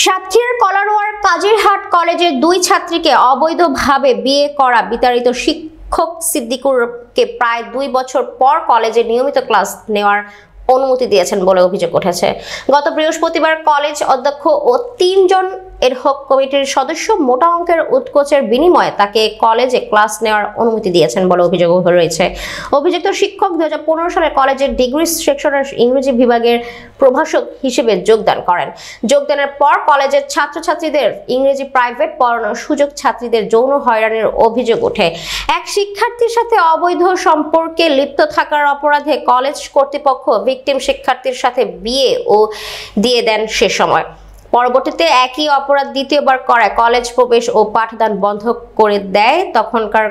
সাতক্ষীরার কলারোয়ার কাজিরহাট কলেজের দুই ছাত্রীকে অবৈধভাবে বিয়ে করা বিতাড়িত শিক্ষক সিদ্দিকুরকে প্রায় 2 বছর পর কলেজে নিয়মিত ক্লাস নেওয়ার অনুমতি দিয়েছেন বলে অভিযোগ উঠেছে। গত বৃহস্পতিবার কলেজ অধ্যক্ষ ও 3 জন এডহক কমিটির সদস্য মোটা অঙ্কের উৎকোচের বিনিময়ে তাকে কলেজে ক্লাস নেওয়ার অনুমতি দিয়েছেন বলে অভিযোগ রয়েছে। অভিযুক্ত শিক্ষক 2015 সালে কলেজের ডিগ্রি সেকশনের ইংরেজি বিভাগের প্রভাষক হিসেবে যোগদান করেন। যোগদানের পর কলেজের ছাত্রছাত্রীদের ইংরেজি প্রাইভেট পড়ানোর সুযোগ ছাত্রীদের যৌন হয়রানির অভিযোগ ওঠে। এক শিক্ষার্থীর সাথে অবৈধ সম্পর্কে লিপ্ত থাকার অপরাধে কলেজ কর্তৃপক্ষ ভিকটিম শিক্ষার্থীর সাথে বিয়ে ও দিয়ে দেন সে সময়। পরবর্তীতে একই অপরাধ দ্বিতীয়বার করায় কলেজ প্রবেশ ও পাঠদান বন্ধ করে দেয় তখনকার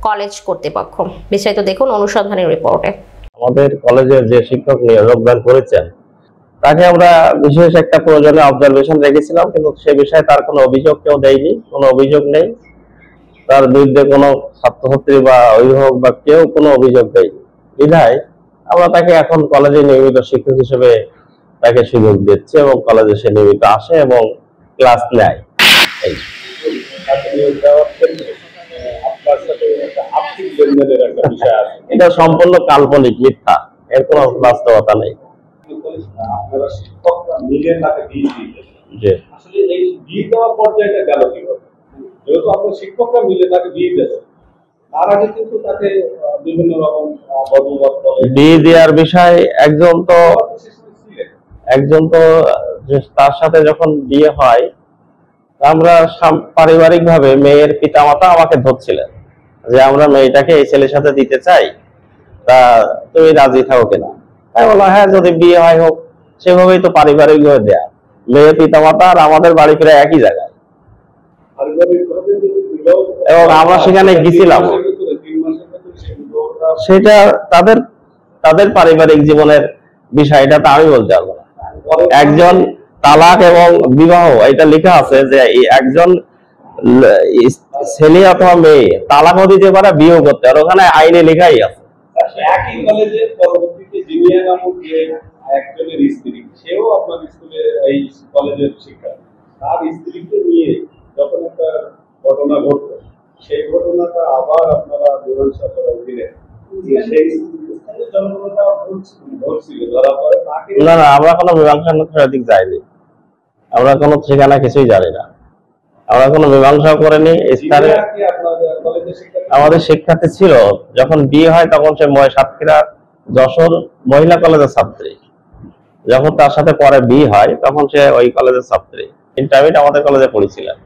কলেজ কর্তৃপক্ষ। বিস্তারিত দেখুন অনুসন্ধানী রিপোর্টে। আমাদের কলেজের যে শিক্ষক যোগদান করেছেন তাকে আমরা বিশেষ একটা প্রয়োজনে অবজারভেশন রেখেছিলাম, কিন্তু সে বিষয়ে তার কোনো অভিযোগ কেউ দেয়নি, কোনো অভিযোগ নেই। তার বিরুদ্ধে কোনো ছাত্রছাত্রী বা অভিভাবক বা কেউ কোনো অভিযোগ দেয়নি বিধায় আমরা তাকে এখন কলেজে নিয়মিত শিক্ষক হিসেবে তাকে সুযোগ দিচ্ছে এবং কলেজে সে নিয়মিত আসে এবং ক্লাস নেয়। এটা সম্পূর্ণ কাল্পনিক, মিথ্যা, এর কোনো বাস্তবতা নেই। বিয়ে দেওয়ার বিষয় একজন তো তার সাথে যখন বিয়ে হয় আমরা পারিবারিক ভাবে মেয়ের পিতামাতা আমাকে ধরছিলেন যে আমরা মেয়েটাকে এই ছেলের সাথে দিতে চাই, তা তুমি রাজি থাকো কিনা। তাই বললাম হ্যাঁ, যদি বিয়ে হয় হোক। সেভাবেই তো পারিবারিক ভাবে দেয়া, মেয়ের পিতামাতা আর আমাদের বাড়ি ফিরে একই জায়গায়, এবং আমরা সেখানে গেছিলাম। সেটা তাদের পারিবারিক জীবনের বিষয়, এটা তো আমি বলতে পারবো না। একজন তালাক এবং বিবাহ এটা লেখা আছে যে একজন ছেলে অথবা মেয়ে তালাকও দিতে পারে, বিয়েও করতে পারে, ওখানে আইনে লেখাই আছে। একই কলেজে পরবর্তীতে জিনিয়া নামক যে একজনের স্ত্রী, সেও আপনার স্কুলে এই কলেজের শিক্ষার্থী, তার স্ত্রীকে নিয়ে যখন একটা ঘটনা ঘটলো, সেই ঘটনাটা আবার আপনারা মীমাংসা করার দিলেন। না, আমরা কোনো মীমাংসা দিক যাইনি, আমরা কোনো ঠিকানা কিছুই জানি না, আমরা কোনো মীমাংসা করিনি। আমাদের শিক্ষার্থী ছিল, যখন বিয়ে হয় তখন সে সাতক্ষীরা যশোর মহিলা কলেজের ছাত্রী, যখন তার সাথে পরে বিয়ে হয় তখন সে ওই কলেজের ছাত্রী। ইন্টারমিডিয়েট আমাদের কলেজে পড়েছিলেন।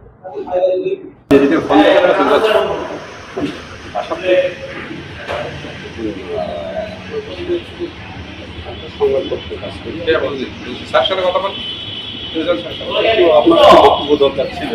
স্যার সাথে কথা বল, আপনার বক্তব্য দরকার ছিল।